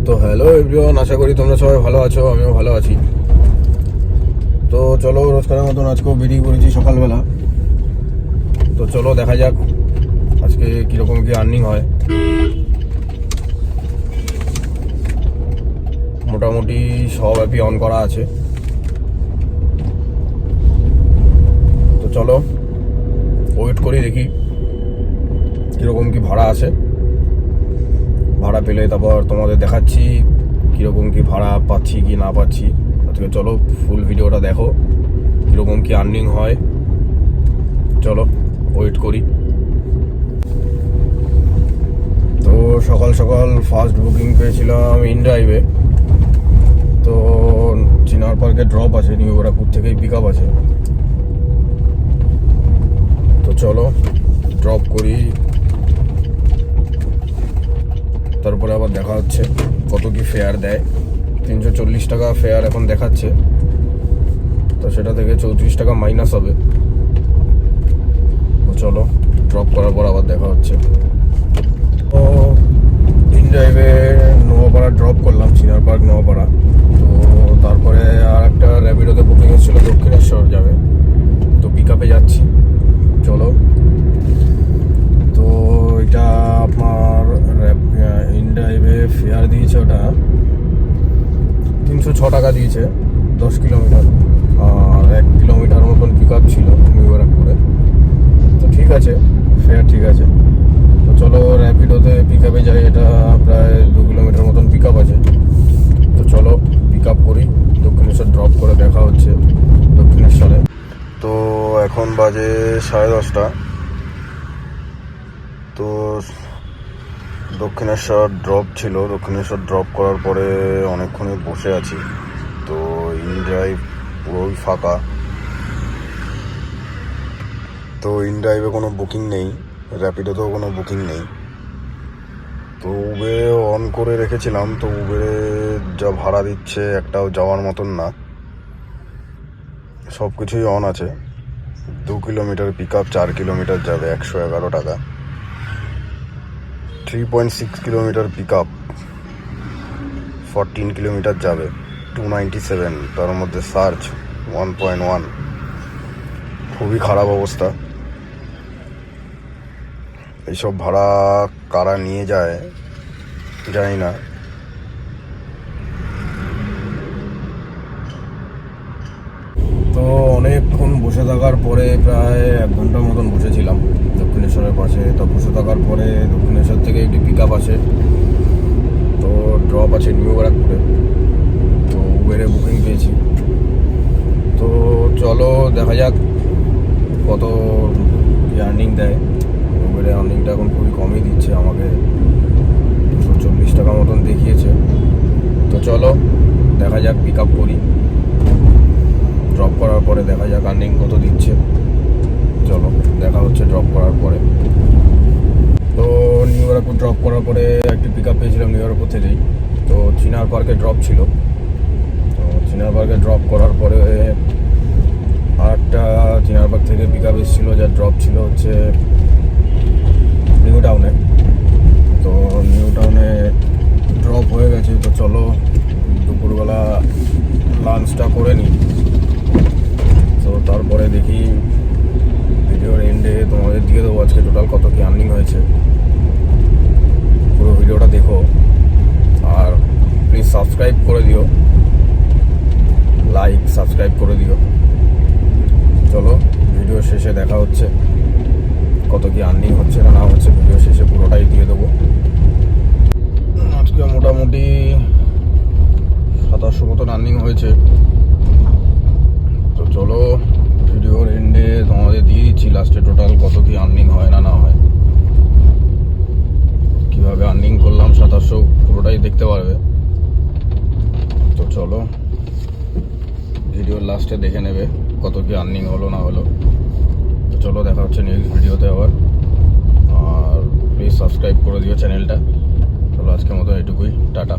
তো hello everyone, আশা করি তোমরা সবাই ভালো আছো, আমিও ভালো আছি। তো চলো, রোজকারের মতন আজকেও বেরিয়ে পড়েছি সকালবেলা। তো চলো দেখা যাক আজকে কীরকম কি আর্নিং হয়। মোটামুটি সব অ্যাপই অন করা আছে। তো চলো ওয়েট করি, দেখি কীরকম কি ভাড়া আসে। ভাড়া পেলে তারপর তোমাদের দেখাচ্ছি কীরকম কি ভাড়া পাচ্ছি কি না পাচ্ছি। আজকে চলো ফুল ভিডিওটা দেখো কীরকম কি আর্নিং হয়। চলো ওয়েট করি। তো সকাল সকাল ফার্স্ট বুকিং পেয়েছিলাম ইনড্রাইভে। তো চিনার পার্কে ড্রপ আছে, নিউ ব্যারাকপুর থেকেই পিক আপ আছে। তো চলো ড্রপ করি, তারপরে আবার দেখা হচ্ছে কত কি ফেয়ার দেয়। 340 টাকা ফেয়ার এখন দেখাচ্ছে, তো সেটা থেকে 34 টাকা মাইনাস হবে। তো চলো ড্রপ করার পর আবার দেখা হচ্ছে। তো ইনড্রাইভে নোয়াপাড়া ড্রপ করলাম, চিনার পার্ক নোয়াপাড়া। তো তারপরে আর একটা র্যাপিডোতে বুকিং এসেছিলো দক্ষিণেশ্বর যাবে, তো পিক আপে যাচ্ছি। চলো, তো এটা আপনার ইনড্রাইভে ফেয়ার দিয়েছে, ওটা 306 টাকা দিয়েছে 10 কিলোমিটার, আর 1 কিলোমিটার মতন পিক আপ ছিল নিউ ব্যারাকপুরে। তো ঠিক আছে, ফেয়ার ঠিক আছে। তো চলো র্যাপিডোতে পিক আপে যাই, এটা প্রায় 2 কিলোমিটার মতন পিক আপ আছে। তো চলো পিক আপ করি, দক্ষিণেশ্বর ড্রপ করে দেখা হচ্ছে দক্ষিণেশ্বরে। তো এখন বাজে 10:30। তো দক্ষিণেশ্বর ড্রপ ছিল, দক্ষিণেশ্বর ড্রপ করার পরে অনেকক্ষণই বসে আছি। তো ইনড্রাইভ পুরোই ফাঁকা। তো ইনড্রাইভে কোনো বুকিং নেই, র্যাপিডোতেও কোনো বুকিং নেই। তো উবেরে অন করে রেখেছিলাম, তো উবেরে যা ভাড়া দিচ্ছে একটাও যাওয়ার মতন না। সব কিছুই অন আছে। 2 কিলোমিটার পিক আপ, 4 কিলোমিটার যাবে 111 টাকা। 3.6 কিলোমিটার পিক আপ, 14 কিলোমিটার যাবে 297, তার মধ্যে সার্চ 1.1। খুবই খারাপ অবস্থা। এইসব ভাড়া কারা নিয়ে যায় জানি না। তো অনেকক্ষণ বসে থাকার পরে, প্রায় 1 ঘন্টার মতন বসেছিলাম দক্ষিণেশ্বরের পাশে। তো বসে থাকার পরে দক্ষিণেশ্বর থেকে একটি পিক আপ আসে, তো ড্রপ আছে নিউ ব্যারাকপুরে। তো উবেরে বুকিং পেয়েছি। তো চলো দেখা যাক কত আর্নিং দেয়। উবেরে আর্নিংটা এখন খুবই কমই দিচ্ছে, আমাকে 240 টাকা মতন দেখিয়েছে। তো চলো দেখা যাক, পিক আপ করি, ড্রপ করার পরে দেখা যাক আর্নিং কত দিচ্ছে। চলো দেখা হচ্ছে ড্রপ করার পরে। তো নিউ ব্যারাকপুর ড্রপ করার পরে একটি পিক আপ পেয়েছিলাম নিউ ব্যারাকপুর থেকেই। তো চিনার পার্কে ড্রপ ছিল। তো চিনার পার্কে ড্রপ করার পরে আর একটা চিনার পার্ক থেকে পিক আপ এসেছিলো, যার ড্রপ ছিল হচ্ছে নিউ টাউনে। তো নিউ টাউনে ড্রপ হয়ে গেছে। তো চলো দুপুরবেলা লাঞ্চটা করে নিই। তো তারপরে দেখি ভিডিওর এন্ডে তোমাদের দিয়ে দেবো আজকে টোটাল কত কি আর্নিং হয়েছে। পুরো ভিডিওটা দেখো, আর প্লিজ সাবস্ক্রাইব করে দিও, লাইক সাবস্ক্রাইব করে দিও। চলো ভিডিও শেষে দেখা হচ্ছে কত কি আর্নিং হচ্ছে না না হচ্ছে, ভিডিও শেষে পুরোটাই দিয়ে দেবো। আজকে মোটামুটি 2700 মতন আর্নিং হয়েছে। তো চলো ভিডিওর এন্ডে তোমাদের দিয়ে দিচ্ছি লাস্টে টোটাল কত কি আর্নিং হয় না না হয়, কীভাবে আর্নিং করলাম 2700 পুরোটাই দেখতে পারবে। তো চলো ভিডিওর লাস্টে দেখে নেবে কত কি আর্নিং হলো না হলো। তো চলো দেখা হচ্ছে নেক্সট ভিডিওতে আবার, আর প্লিজ সাবস্ক্রাইব করে দিও চ্যানেলটা। চলো আজকের মতো এটুকুই, টাটা।